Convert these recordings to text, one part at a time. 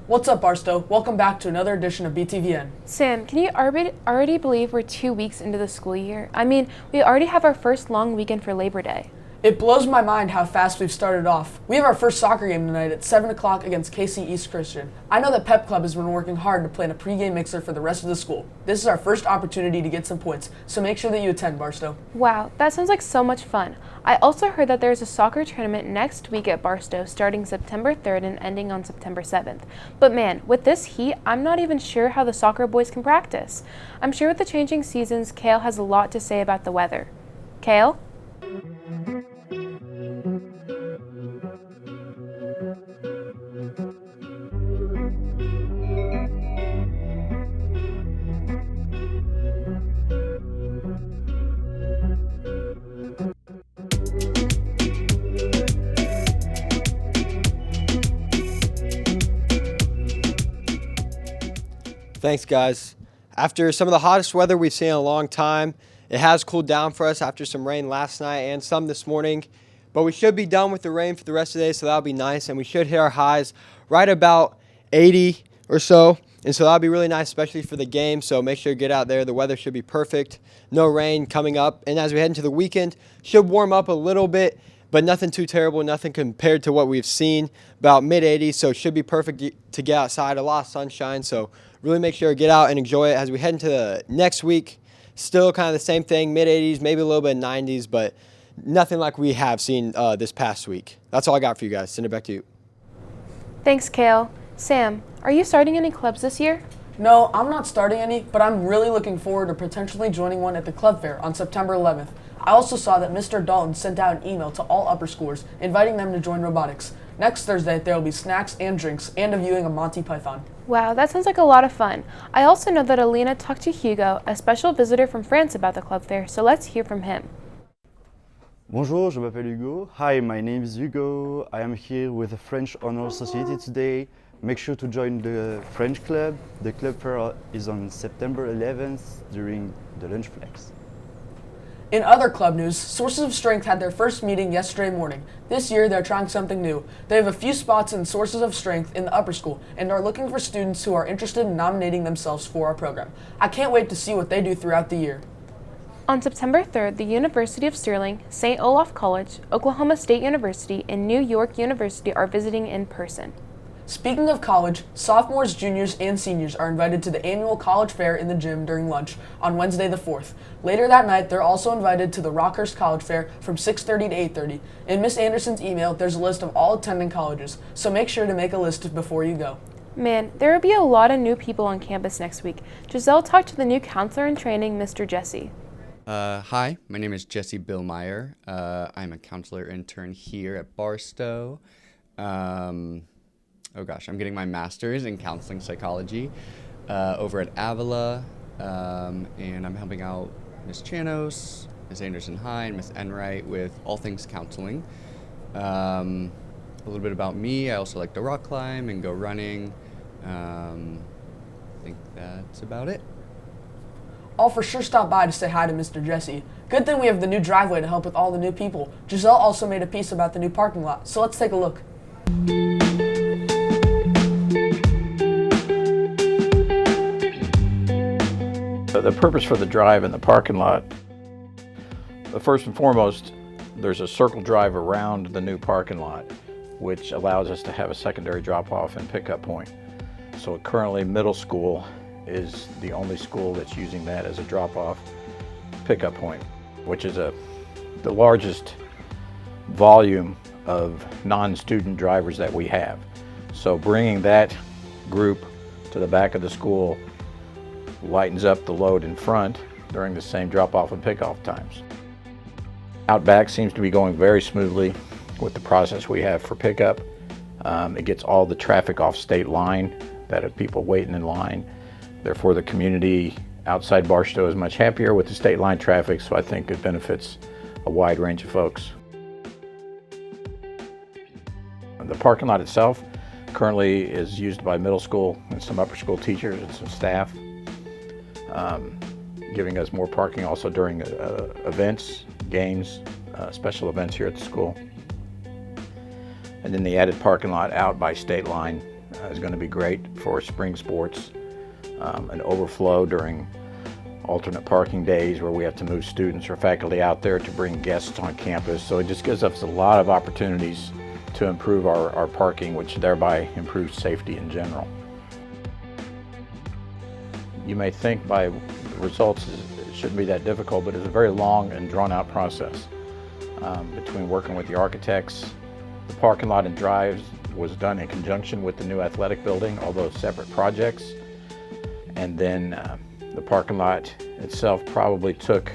What's up, Barstow? Welcome back to another edition of BTVN. Sam, can you already believe we're 2 weeks into the school year? I mean, we already have our first long weekend for Labor Day. It blows my mind how fast we've started off. We have our first soccer game tonight at 7 o'clock against KC East Christian. I know that Pep Club has been working hard to plan a pregame mixer for the rest of the school. This is our first opportunity to get some points, so make sure that you attend, Barstow. Wow, that sounds like so much fun. I also heard that there's a soccer tournament next week at Barstow starting September 3rd and ending on September 7th. But man, with this heat, I'm not even sure how the soccer boys can practice. I'm sure with the changing seasons, Kale has a lot to say about the weather. Kale? Thanks, guys. After some of the hottest weather we've seen in a long time, it has cooled down for us after some rain last night and some this morning. But we should be done with the rain for the rest of the day, so that'll be nice. And we should hit our highs right about 80 or so. And so that'll be really nice, especially for the game. So make sure you get out there. The weather should be perfect. No rain coming up. And as we head into the weekend, should warm up a little bit, but nothing too terrible, nothing compared to what we've seen. About mid-80s, so it should be perfect to get outside. A lot of sunshine, so really make sure to get out and enjoy it as we head into the next week. Still kind of the same thing, mid-80s, maybe a little bit 90s, but nothing like we have seen this past week. That's all I got for you guys. Send it back to you. Thanks, Kale. Sam, are you starting any clubs this year? No, I'm not starting any, but I'm really looking forward to potentially joining one at the club fair on September 11th. I also saw that Mr. Dalton sent out an email to all upper schoolers inviting them to join robotics. Next Thursday, there will be snacks and drinks and a viewing of Monty Python. Wow, that sounds like a lot of fun. I also know that Alina talked to Hugo, a special visitor from France, about the club fair, so let's hear from him. Bonjour, je m'appelle Hugo. Hi, my name is Hugo. I am here with the French Honor Society today. Make sure to join the French club. The club fair is on September 11th during the lunch flex. In other club news, Sources of Strength had their first meeting yesterday morning. This year, they're trying something new. They have a few spots in Sources of Strength in the upper school and are looking for students who are interested in nominating themselves for our program. I can't wait to see what they do throughout the year. On September 3rd, the University of Sterling, St. Olaf College, Oklahoma State University, and New York University are visiting in person. Speaking of college, sophomores, juniors, and seniors are invited to the annual college fair in the gym during lunch on Wednesday the 4th. Later that night, they're also invited to the Rockhurst College Fair from 6:30 to 8:30. In Miss Anderson's email, there's a list of all attending colleges, so make sure to make a list before you go. Man, there will be a lot of new people on campus next week. Giselle talked to the new counselor in training, Mr. Jesse. Hi, my name is Jesse Billmeyer. I'm a counselor intern here at Barstow. I'm getting my master's in counseling psychology over at Avila, and I'm helping out Ms. Chanos, Ms. Anderson High, and Ms. Enright with all things counseling. A little bit about me, I also like to rock climb and go running. I think that's about it. I'll for sure stop by to say hi to Mr. Jesse. Good thing we have the new driveway to help with all the new people. Giselle also made a piece about the new parking lot, so let's take a look. The purpose for the drive in the parking lot, first and foremost, there's a circle drive around the new parking lot, which allows us to have a secondary drop-off and pickup point. So currently middle school is the only school that's using that as a drop-off pickup point, which is the largest volume of non-student drivers that we have. So bringing that group to the back of the school lightens up the load in front during the same drop-off and pick-off times. Out back seems to be going very smoothly with the process we have for pickup. It gets all the traffic off state line that have people waiting in line. Therefore, the community outside Barstow is much happier with the state line traffic, so I think it benefits a wide range of folks. The parking lot itself currently is used by middle school and some upper school teachers and some staff, giving us more parking also during events, games, special events here at the school. And then the added parking lot out by state line is going to be great for spring sports. An overflow during alternate parking days where we have to move students or faculty out there to bring guests on campus. So it just gives us a lot of opportunities to improve our parking, which thereby improves safety in general. You may think by the results it shouldn't be that difficult, but it's a very long and drawn out process. Between working with the architects, the parking lot and drives was done in conjunction with the new athletic building, although separate projects. And then the parking lot itself probably took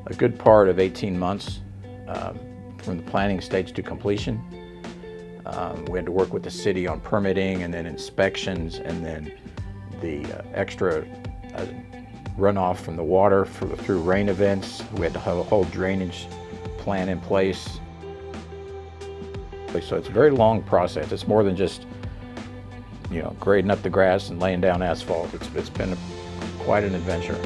a good part of 18 months from the planning stage to completion. We had to work with the city on permitting and then inspections, and then the extra runoff from the water through rain events. We had to have a whole drainage plan in place. So it's a very long process. It's more than just, grading up the grass and laying down asphalt. It's been quite an adventure.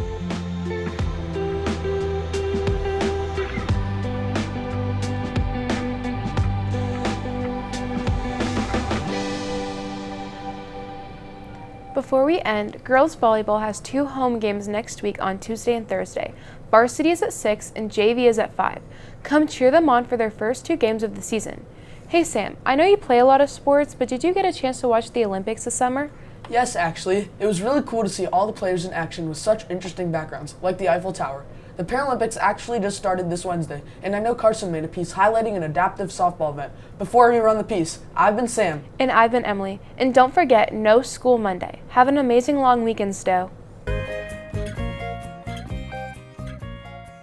Before we end, girls volleyball has 2 home games next week on Tuesday and Thursday. Varsity is at 6 and JV is at 5. Come cheer them on for their first 2 games of the season. Hey Sam, I know you play a lot of sports, but did you get a chance to watch the Olympics this summer? Yes, actually. It was really cool to see all the players in action with such interesting backgrounds, like the Eiffel Tower. The Paralympics actually just started this Wednesday, and I know Carson made a piece highlighting an adaptive softball event. Before we run the piece, I've been Sam. And I've been Emily. And don't forget, no school Monday. Have an amazing long weekend, Stowe.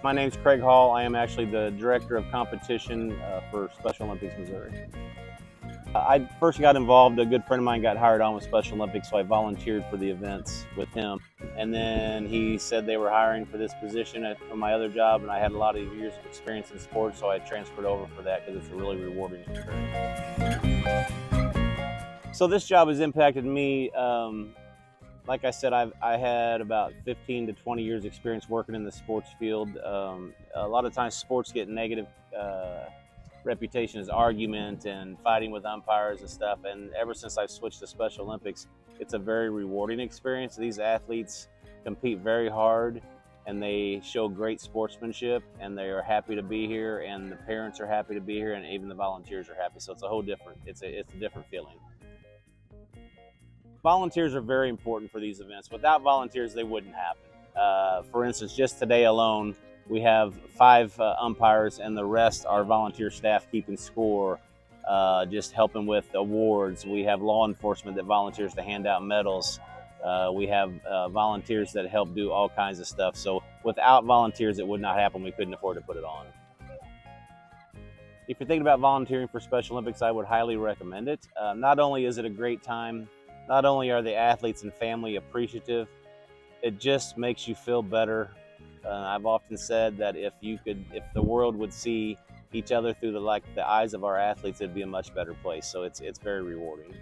My name's Craig Hall. I am actually the Director of Competition for Special Olympics Missouri. I first got involved, a good friend of mine got hired on with Special Olympics, so I volunteered for the events with him. And then he said they were hiring for this position for my other job, and I had a lot of years of experience in sports, so I transferred over for that because it's a really rewarding experience. So this job has impacted me. Like I said, I had about 15 to 20 years experience working in the sports field. A lot of times sports get negative reputation as argument and fighting with umpires and stuff. And ever since I've switched to Special Olympics, it's a very rewarding experience. These athletes compete very hard and they show great sportsmanship, and they are happy to be here, and the parents are happy to be here, and even the volunteers are happy. So it's a whole different, it's a different feeling. Volunteers are very important for these events. Without volunteers, they wouldn't happen. For instance, just today alone, we have 5 umpires, and the rest are volunteer staff keeping score, just helping with awards. We have law enforcement that volunteers to hand out medals. We have volunteers that help do all kinds of stuff. So without volunteers, it would not happen. We couldn't afford to put it on. If you're thinking about volunteering for Special Olympics, I would highly recommend it. Not only is it a great time, not only are the athletes and family appreciative, it just makes you feel better. I've often said that if the world would see each other through the eyes of our athletes, it'd be a much better place. So it's very rewarding.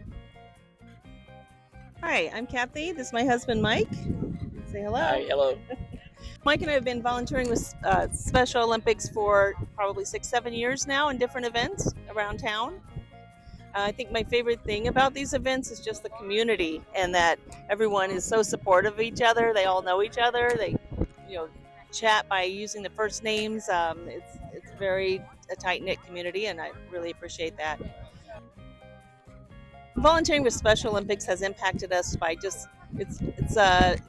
Hi, I'm Kathy. This is my husband, Mike. Say hello. Hi, hello. Mike and I have been volunteering with Special Olympics for probably 6-7 years now in different events around town. I think my favorite thing about these events is just the community, and that everyone is so supportive of each other. They all know each other. They, chat by using the first names. It's very a tight-knit community, and I really appreciate that. Volunteering with Special Olympics has impacted us by just it's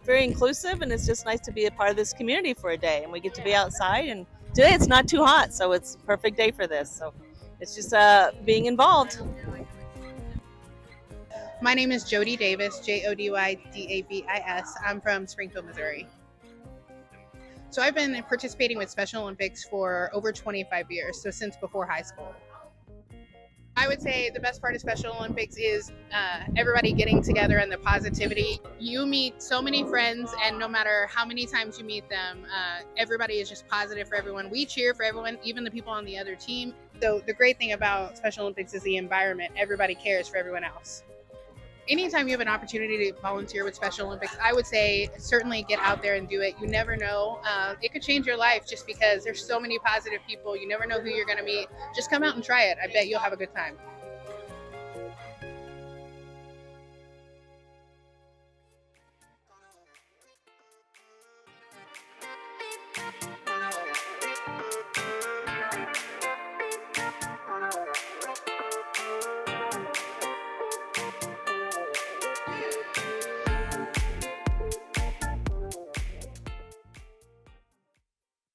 very inclusive, and it's just nice to be a part of this community for a day, and we get to be outside, and today it's not too hot, so it's a perfect day for this. So it's just being involved. My name is Jody Davis, Jodydabis. I'm from Springfield, Missouri. So I've been participating with Special Olympics for over 25 years, so since before high school. I would say the best part of Special Olympics is everybody getting together and the positivity. You meet so many friends, and no matter how many times you meet them, everybody is just positive for everyone. We cheer for everyone, even the people on the other team. So the great thing about Special Olympics is the environment. Everybody cares for everyone else. Anytime you have an opportunity to volunteer with Special Olympics, I would say certainly get out there and do it. You never know. It could change your life just because there's so many positive people. You never know who you're going to meet. Just come out and try it. I bet you'll have a good time. Bye.